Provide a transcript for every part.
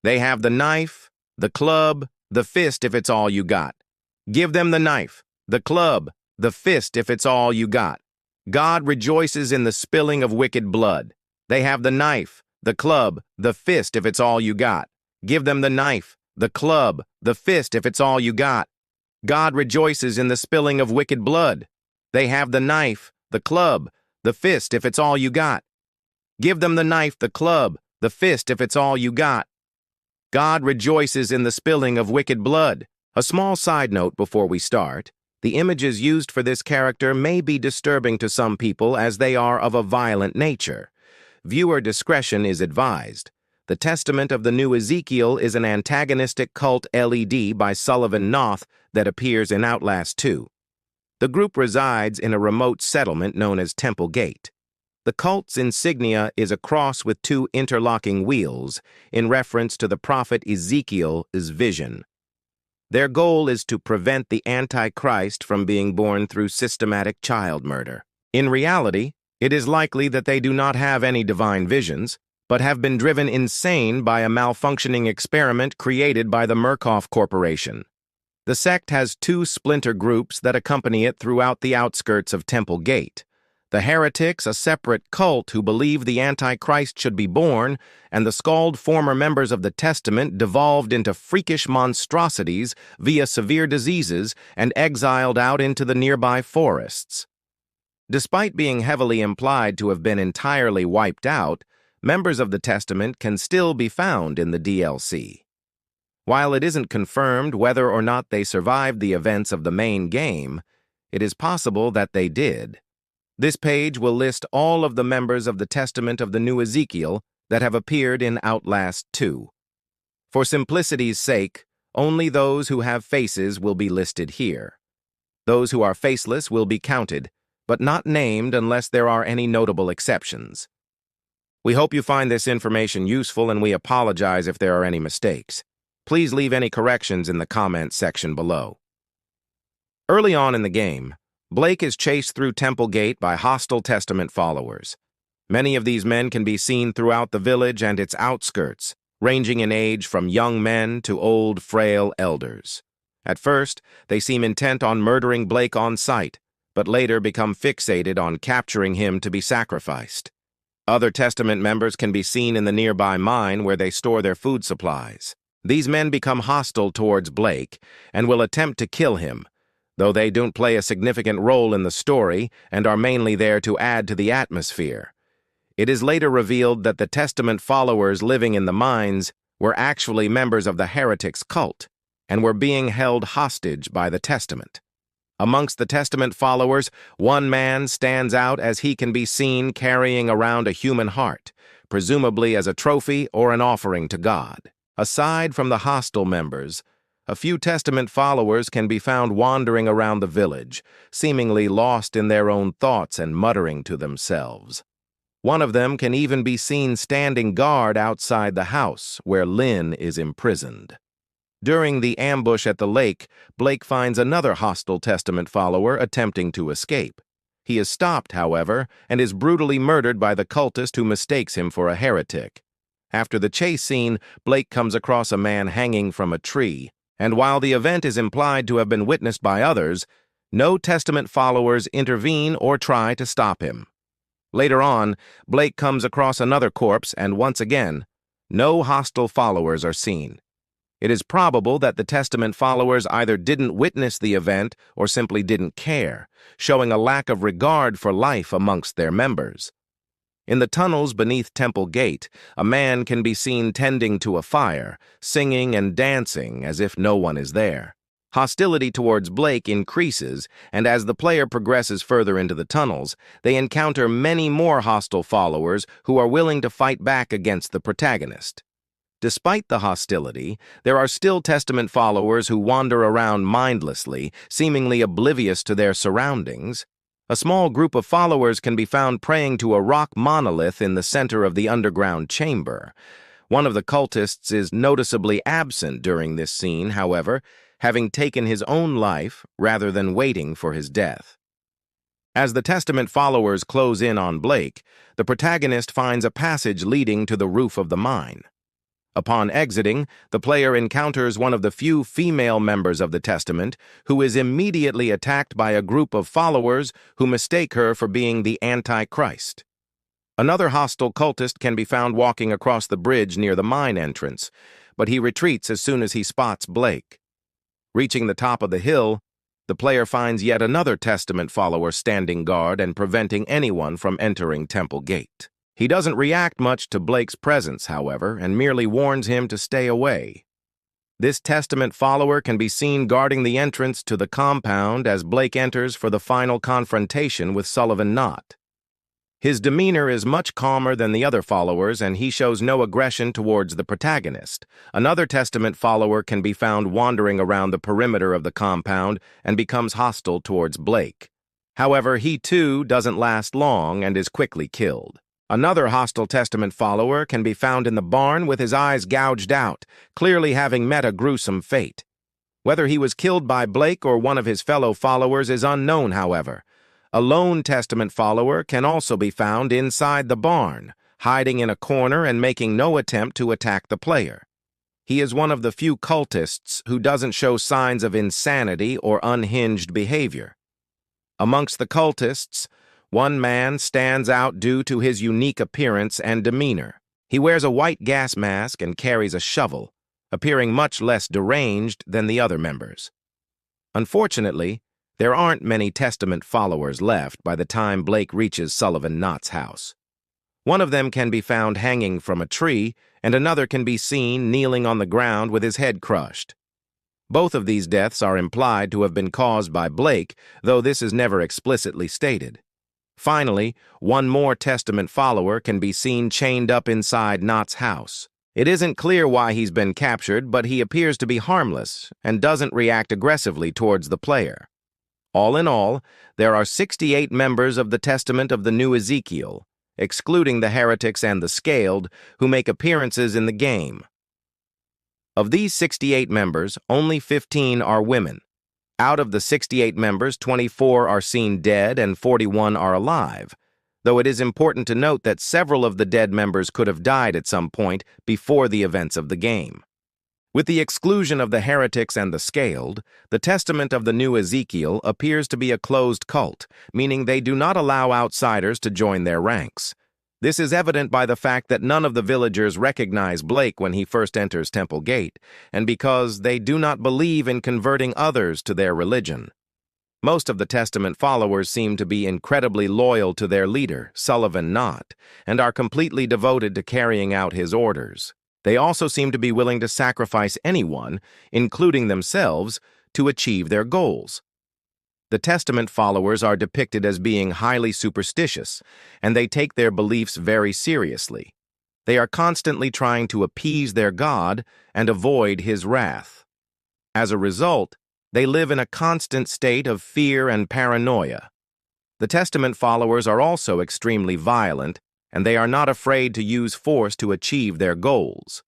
They have the knife, the club, the fist if it's all you got. Give them the knife, the club, the fist if it's all you got. God rejoices in the spilling of wicked blood. They have the knife, the club, the fist if it's all you got. Give them the knife, the club, the fist if it's all you got. God rejoices in the spilling of wicked blood. They have the knife, the club, the fist if it's all you got. Give them the knife, the club, the fist if it's all you got. God rejoices in the spilling of wicked blood. A small side note before we start. The images used for this character may be disturbing to some people as they are of a violent nature. Viewer discretion is advised. The Testament of the New Ezekiel is an antagonistic cult LED by Sullivan Noth that appears in Outlast 2. The group resides in a remote settlement known as Temple Gate. The cult's insignia is a cross with two interlocking wheels, in reference to the prophet Ezekiel's vision. Their goal is to prevent the Antichrist from being born through systematic child murder. In reality, it is likely that they do not have any divine visions, but have been driven insane by a malfunctioning experiment created by the Murkoff Corporation. The sect has two splinter groups that accompany it throughout the outskirts of Temple Gate. The heretics, a separate cult who believe the Antichrist should be born, and the scald former members of the Testament devolved into freakish monstrosities via severe diseases and exiled out into the nearby forests. Despite being heavily implied to have been entirely wiped out, members of the Testament can still be found in the DLC. While it isn't confirmed whether or not they survived the events of the main game, it is possible that they did. This page will list all of the members of the Testament of the New Ezekiel that have appeared in Outlast 2. For simplicity's sake, only those who have faces will be listed here. Those who are faceless will be counted, but not named unless there are any notable exceptions. We hope you find this information useful, and we apologize if there are any mistakes. Please leave any corrections in the comments section below. Early on in the game, Blake is chased through Temple Gate by hostile Testament followers. Many of these men can be seen throughout the village and its outskirts, ranging in age from young men to old, frail elders. At first, they seem intent on murdering Blake on sight, but later become fixated on capturing him to be sacrificed. Other Testament members can be seen in the nearby mine where they store their food supplies. These men become hostile towards Blake and will attempt to kill him, though they don't play a significant role in the story and are mainly there to add to the atmosphere. It is later revealed that the Testament followers living in the mines were actually members of the heretics' cult and were being held hostage by the Testament. Amongst the Testament followers, one man stands out as he can be seen carrying around a human heart, presumably as a trophy or an offering to God. Aside from the hostile members, a few Testament followers can be found wandering around the village, seemingly lost in their own thoughts and muttering to themselves. One of them can even be seen standing guard outside the house where Lynn is imprisoned. During the ambush at the lake, Blake finds another hostile Testament follower attempting to escape. He is stopped, however, and is brutally murdered by the cultist who mistakes him for a heretic. After the chase scene, Blake comes across a man hanging from a tree, and while the event is implied to have been witnessed by others, no Testament followers intervene or try to stop him. Later on, Blake comes across another corpse, and once again, no hostile followers are seen. It is probable that the Testament followers either didn't witness the event or simply didn't care, showing a lack of regard for life amongst their members. In the tunnels beneath Temple Gate, a man can be seen tending to a fire, singing and dancing as if no one is there. Hostility towards Blake increases, and as the player progresses further into the tunnels, they encounter many more hostile followers who are willing to fight back against the protagonist. Despite the hostility, there are still Testament followers who wander around mindlessly, seemingly oblivious to their surroundings. A small group of followers can be found praying to a rock monolith in the center of the underground chamber. One of the cultists is noticeably absent during this scene, however, having taken his own life rather than waiting for his death. As the Testament followers close in on Blake, the protagonist finds a passage leading to the roof of the mine. Upon exiting, the player encounters one of the few female members of the Testament who is immediately attacked by a group of followers who mistake her for being the Antichrist. Another hostile cultist can be found walking across the bridge near the mine entrance, but he retreats as soon as he spots Blake. Reaching the top of the hill, the player finds yet another Testament follower standing guard and preventing anyone from entering Temple Gate. He doesn't react much to Blake's presence, however, and merely warns him to stay away. This Testament follower can be seen guarding the entrance to the compound as Blake enters for the final confrontation with Sullivan Knott. His demeanor is much calmer than the other followers, and he shows no aggression towards the protagonist. Another Testament follower can be found wandering around the perimeter of the compound and becomes hostile towards Blake. However, he too doesn't last long and is quickly killed. Another hostile Testament follower can be found in the barn with his eyes gouged out, clearly having met a gruesome fate. Whether he was killed by Blake or one of his fellow followers is unknown, however. A lone Testament follower can also be found inside the barn, hiding in a corner and making no attempt to attack the player. He is one of the few cultists who doesn't show signs of insanity or unhinged behavior. Amongst the cultists, one man stands out due to his unique appearance and demeanor. He wears a white gas mask and carries a shovel, appearing much less deranged than the other members. Unfortunately, there aren't many Testament followers left by the time Blake reaches Sullivan Knott's house. One of them can be found hanging from a tree, and another can be seen kneeling on the ground with his head crushed. Both of these deaths are implied to have been caused by Blake, though this is never explicitly stated. Finally, one more Testament follower can be seen chained up inside Knott's house. It isn't clear why he's been captured, but he appears to be harmless and doesn't react aggressively towards the player. All in all, there are 68 members of the Testament of the New Ezekiel, excluding the heretics and the scaled, who make appearances in the game. Of these 68 members, only 15 are women. Out of the 68 members, 24 are seen dead and 41 are alive, though it is important to note that several of the dead members could have died at some point before the events of the game. With the exclusion of the heretics and the scaled, the Testament of the New Ezekiel appears to be a closed cult, meaning they do not allow outsiders to join their ranks. This is evident by the fact that none of the villagers recognize Blake when he first enters Temple Gate, and because they do not believe in converting others to their religion. Most of the Testament followers seem to be incredibly loyal to their leader, Sullivan Knott, and are completely devoted to carrying out his orders. They also seem to be willing to sacrifice anyone, including themselves, to achieve their goals. The Testament followers are depicted as being highly superstitious, and they take their beliefs very seriously. They are constantly trying to appease their God and avoid his wrath. As a result, they live in a constant state of fear and paranoia. The Testament followers are also extremely violent, and they are not afraid to use force to achieve their goals.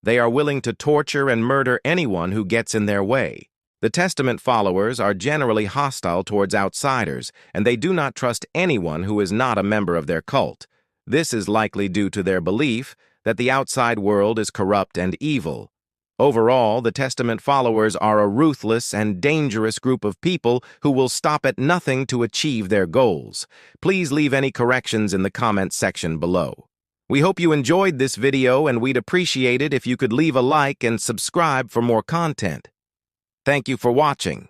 They are willing to torture and murder anyone who gets in their way. The Testament followers are generally hostile towards outsiders, and they do not trust anyone who is not a member of their cult. This is likely due to their belief that the outside world is corrupt and evil. Overall, the Testament followers are a ruthless and dangerous group of people who will stop at nothing to achieve their goals. Please leave any corrections in the comments section below. We hope you enjoyed this video, and we'd appreciate it if you could leave a like and subscribe for more content. Thank you for watching.